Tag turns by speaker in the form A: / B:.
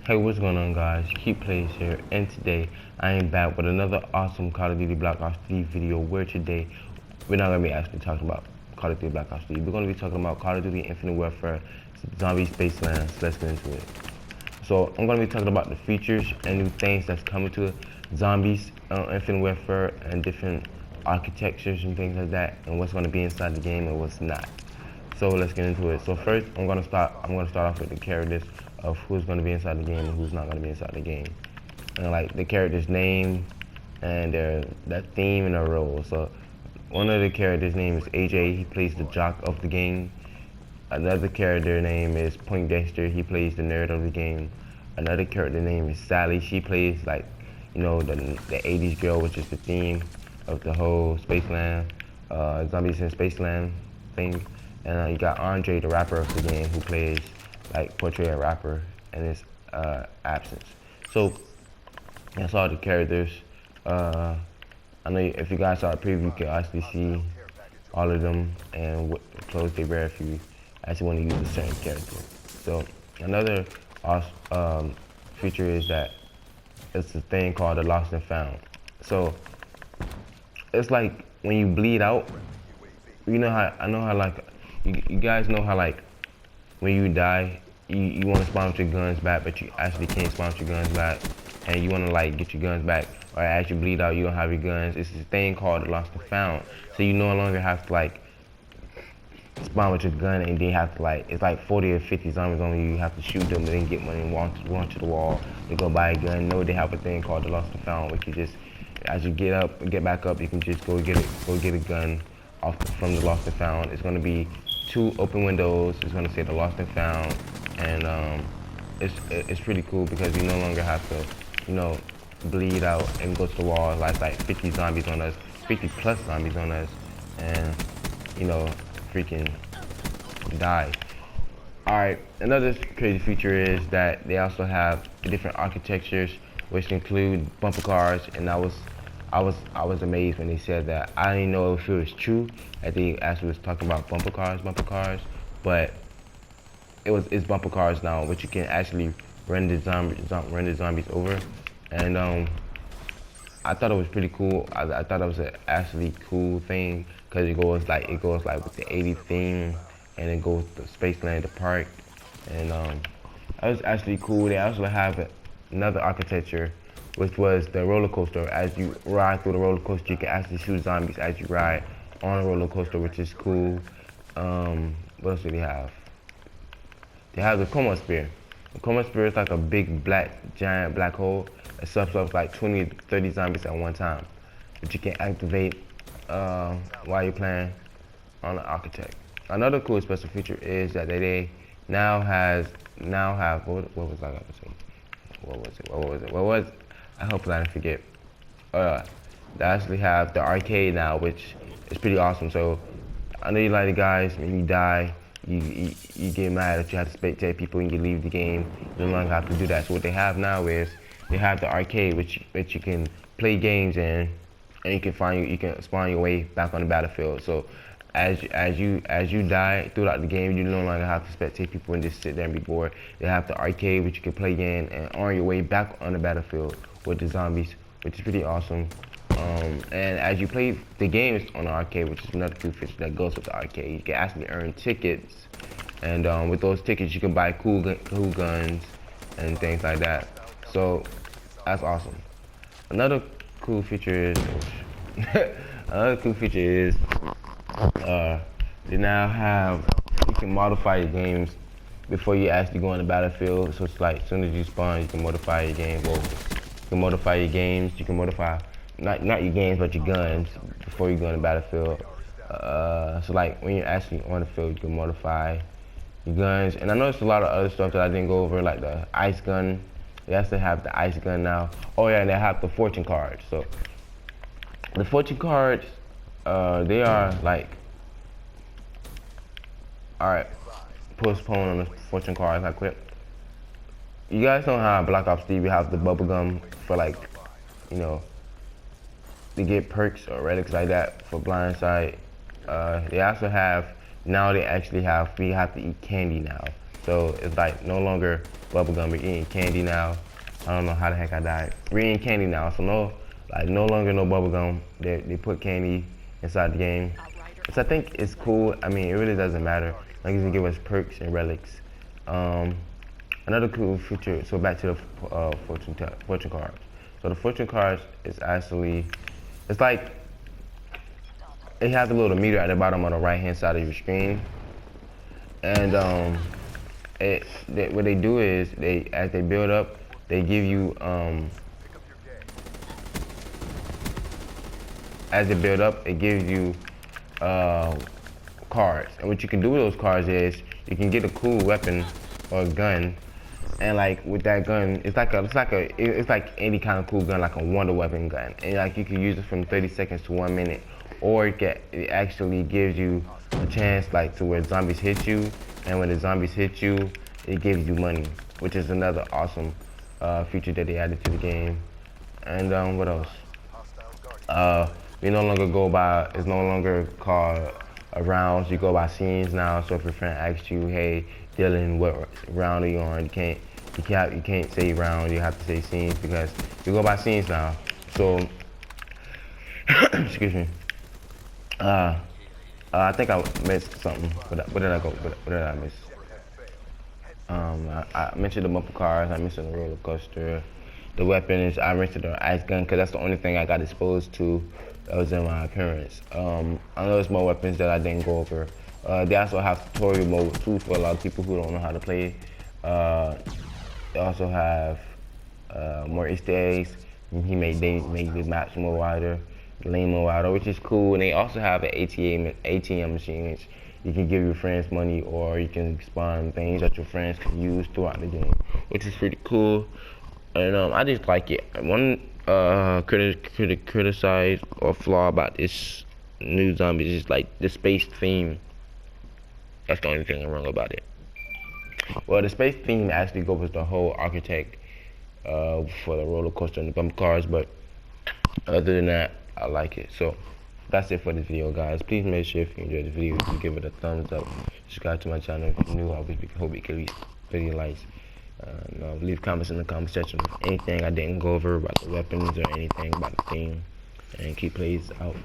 A: Hey, what's going on, guys? Keep Plays here, and today I am back with another awesome Call of Duty Black Ops 3 video. Where today we're not gonna be actually talking about Call of Duty Black Ops 3. We're gonna be talking about Call of Duty Infinite Warfare Zombie Spaceland. So let's get into it. So I'm gonna be talking about the features and new things that's coming to Zombies, Infinite Warfare, and different architectures and things like that, and what's gonna be inside the game and what's not. So let's get into it. So first, I'm gonna start off with the characters of who's gonna be inside the game and who's not gonna be inside the game, and like the character's name and their theme and their role. So one of the characters' name is AJ. He plays the jock of the game. Another character name is Poindexter. He plays the nerd of the game. Another character name is Sally. She plays like, you know, the 80s girl, which is the theme of the whole Spaceland, Zombies in Spaceland thing. And you got Andre, the rapper of the game, who plays like portray a rapper in his absence. So that's all the characters. I know if you guys saw a preview, you can actually see all of them and what clothes they wear if you actually want to use a certain character. So another awesome feature is that it's a thing called the lost and found. So it's like when you bleed out, you know how like you guys know how like when you die, you want to spawn with your guns back, but you actually can't spawn with your guns back, and you want to like get your guns back, or as you bleed out, you don't have your guns. It's this thing called the lost and found. So you no longer have to like spawn with your gun and then have to like, it's like 40 or 50 zombies on you. You have to shoot them and then get one and run to the wall to go buy a gun. No, they have a thing called the lost and found, which you just, as you get back up, you can just go get a gun from the lost and found. It's gonna be 2 open windows. It's gonna say the lost and found, and it's pretty cool because you no longer have to, you know, bleed out and go to the wall like 50 zombies on us, 50 plus zombies on us, and you know, freaking die. Alright, another crazy feature is that they also have different architectures, which include bumper cars, and I was amazed when they said that. I didn't know if it was true that they actually was talking about bumper cars, but it's bumper cars now, which you can actually run the zombies over, and I thought it was pretty cool. I thought it was an actually cool thing because it goes like with the 80s theme, and it goes to Spaceland, the park, and that was actually cool. They also have another architecture, which was the roller coaster. As you ride through the roller coaster, you can actually shoot zombies as you ride on a roller coaster, which is cool. What else do they have? They have the coma spear. The coma spear is like a big giant black hole that sucks up like 20 to 30 zombies at one time, which you can activate while you're playing on the architect. Another cool special feature is that they now have what was I gonna say? What was I hope I didn't forget. They actually have the arcade now, which is pretty awesome. So I know you like the guys, when you die, you get mad that you have to spectate people and you leave the game. You no longer have to do that. So what they have now is they have the arcade, which you can play games in, and you can spawn your way back on the battlefield. So as you die throughout the game, you no longer have to spectate people and just sit there and be bored. They have the arcade, which you can play in and on your way back on the battlefield with the zombies, which is pretty awesome. And as you play the games on the arcade, which is another cool feature that goes with the arcade, you can actually earn tickets, and with those tickets you can buy cool guns and things like that. So that's awesome. Another cool feature is they now have, you can modify your games before you actually go on the battlefield. So it's like as soon as you spawn, you can modify your game. Well, you can modify your games. You can modify not your games, but your guns before you go on the battlefield. So like when you're actually on the field, you can modify your guns. And I know there's a lot of other stuff that I didn't go over, like the ice gun. They also have the ice gun now. Oh yeah, and they have the fortune cards. So the fortune cards, they are like, alright, postpone on the fortune cards. I quit. You guys know how Black Ops 3 we have the bubblegum for like, you know, to get perks or relics like that for blindside. They also have, now they actually have, we have to eat candy now. So it's like no longer bubblegum. We're eating candy now. I don't know how the heck I died. We're eating candy now, so no longer no bubblegum. They put candy inside the game. So I think it's cool. I mean, it really doesn't matter. Like you can give us perks and relics. Another cool feature. So back to the fortune cards. So the fortune cards is actually, it's like it has a little meter at the bottom on the right hand side of your screen, and what they do is as they build up, they give you as they build up, it gives you cards, and what you can do with those cards is you can get a cool weapon or a gun, and like with that gun, it's like any kind of cool gun, like a wonder weapon gun, and like you can use it from 30 seconds to 1 minute, or it actually gives you a chance like to where zombies hit you, and when the zombies hit you, it gives you money, which is another awesome feature that they added to the game. And what else? We no longer go by, it's no longer called rounds, you go by scenes now. So if your friend asks you, hey Dylan, what round are you on? You can't say round, you have to say scenes, because you go by scenes now. So excuse me. I think I missed something. What did I go? What did I miss? I mentioned the bumper cars. I mentioned the roller coaster. The weapons. I mentioned the ice gun because that's the only thing I got exposed to that was in my appearance. I know there's more weapons that I didn't go over. They also have tutorial mode too for a lot of people who don't know how to play. They also have more Easter eggs. They make the maps more wider, lane more wider, which is cool. And they also have an ATM machines. You can give your friends money, or you can spawn things that your friends can use throughout the game, which is pretty cool. And I just like it. One criticize or flaw about this new zombies is like the space theme. That's the only thing wrong about it. Well, the space theme actually goes with the whole architect for the roller coaster and the bump cars, but other than that, I like it. So that's it for this video, guys. Please make sure if you enjoyed the video, you give it a thumbs up. Subscribe to my channel if you're new. I hope you can reach 30 likes. Leave comments in the comment section of anything I didn't go over about the weapons or anything about the theme, and keep plays out.